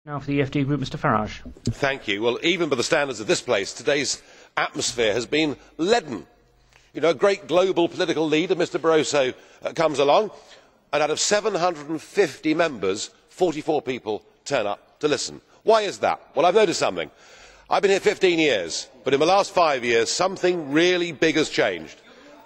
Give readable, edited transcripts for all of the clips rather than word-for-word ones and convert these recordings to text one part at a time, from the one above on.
Now for the EFD Group, Mr Farage. Thank you. Well, even by the standards of this place, today's atmosphere has been leaden. You know, a great global political leader, Mr Barroso, comes along, and out of 750 members, 44 people turn up to listen. Why is that? Well, I've noticed something. I've been here 15 years, but in the last 5 years, something really big has changed.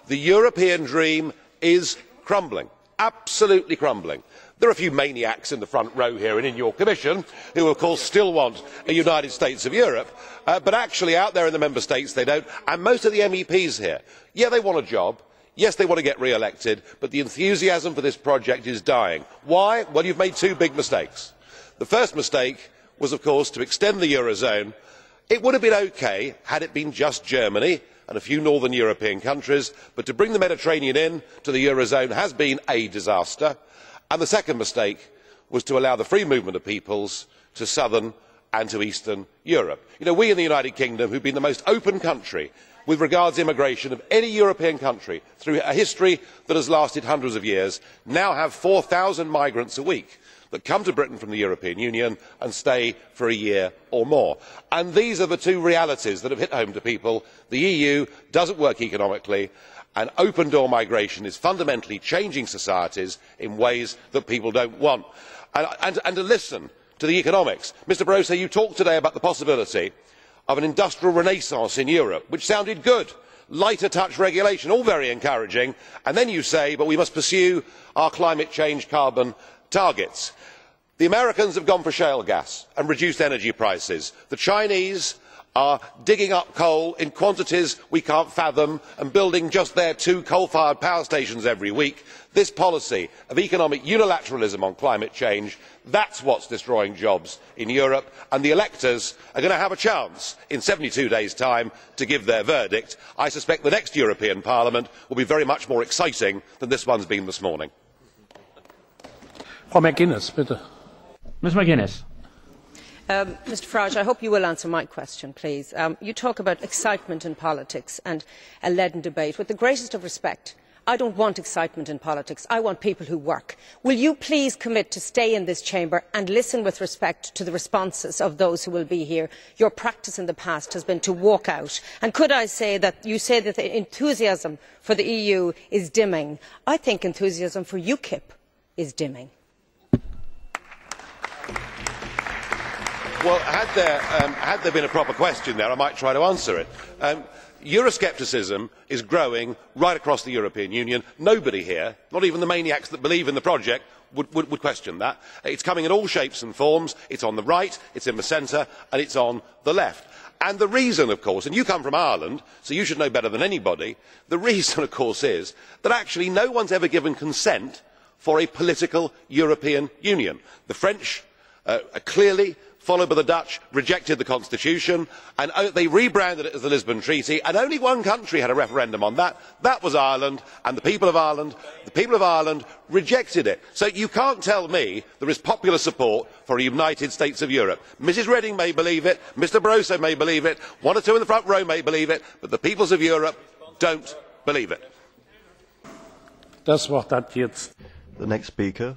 The European dream is crumbling, absolutely crumbling. There are a few maniacs in the front row here and in your Commission who, of course, still want a United States of Europe, but actually out there in the Member States they don't, and most of the MEPs here, yeah, they want a job, yes, they want to get re-elected, but the enthusiasm for this project is dying. Why? Well, you've made two big mistakes. The first mistake was, of course, to extend the Eurozone. It would have been OK had it been just Germany and a few northern European countries, but to bring the Mediterranean in to the Eurozone has been a disaster. And the second mistake was to allow the free movement of peoples to southern and to eastern Europe. You know, we in the United Kingdom, who have been the most open country with regard to immigration of any European country through a history that has lasted hundreds of years, now have 4,000 migrants a week that come to Britain from the European Union and stay for a year or more. And these are the two realities that have hit home to people. The EU doesn't work economically, and open door migration is fundamentally changing societies in ways that people don't want. And to listen to the economics. Mr Barroso, you talked today about the possibility of an industrial renaissance in Europe, which sounded good. Lighter touch regulation, all very encouraging, and then you say, but we must pursue our climate change carbon targets. The Americans have gone for shale gas and reduced energy prices. The Chinese are digging up coal in quantities we can't fathom and building just their 2 coal-fired power stations every week. This policy of economic unilateralism on climate change, that's what's destroying jobs in Europe, and the electors are going to have a chance in 72 days' time to give their verdict. I suspect the next European Parliament will be very much more exciting than this one's been this morning. Frau McGuinness, bitte. Ms McGuinness. Mr Farage, I hope you will answer my question, please. You talk about excitement in politics and a leaden debate. With the greatest of respect, I don't want excitement in politics. I want people who work. Will you please commit to stay in this chamber and listen with respect to the responses of those who will be here? Your practice in the past has been to walk out. And could I say that you say that the enthusiasm for the EU is dimming? I think enthusiasm for UKIP is dimming. Well, had there been a proper question there, I might try to answer it. Euroscepticism is growing right across the European Union. Nobody here, not even the maniacs that believe in the project, would question that. It is coming in all shapes and forms. It is on the right, it is in the centre, and it is on the left. And the reason, of course, and you come from Ireland, so you should know better than anybody, the reason, of course, is that actually no one has ever given consent for a political European Union. The French clearly, followed by the Dutch, rejected the constitution, and they rebranded it as the Lisbon Treaty, and only one country had a referendum on that. That was Ireland, and the people of Ireland rejected it. So you can't tell me there is popular support for a United States of Europe. Mrs Reding may believe it, Mr Barroso may believe it, one or two in the front row may believe it, but the peoples of Europe don't believe it. Das Wort hat jetzt the next speaker